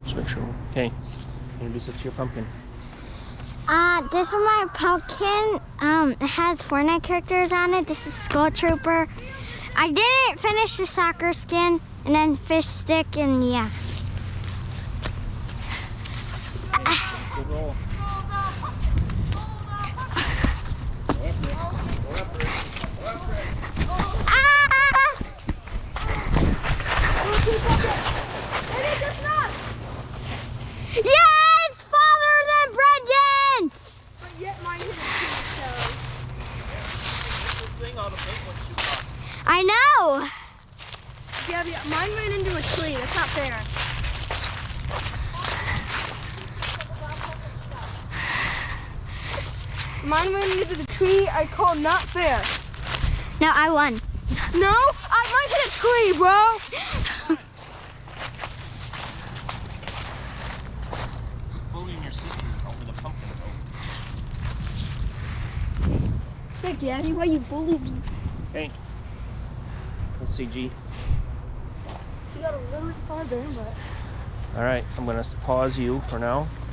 Just make sure. Okay, introduce us to your pumpkin. This is my pumpkin. It has Fortnite characters on it. This is Skull Trooper. I didn't finish the soccer skin, and then fish stick, and yeah. Good roll. Yes, farther than Brendan's. But yet mine hit a tree, so. This thing on the paint one's too hot. I know. Yeah, but mine ran into a tree. That's not fair. Mine ran into the tree. I call not fair. No, I won. No, mine hit a tree, bro. Bullying your sister over the pumpkin though. Hey, Daddy, why you bullied me? Okay. Let's see, G. You got a little bit farther, but. All right, I'm gonna pause you for now.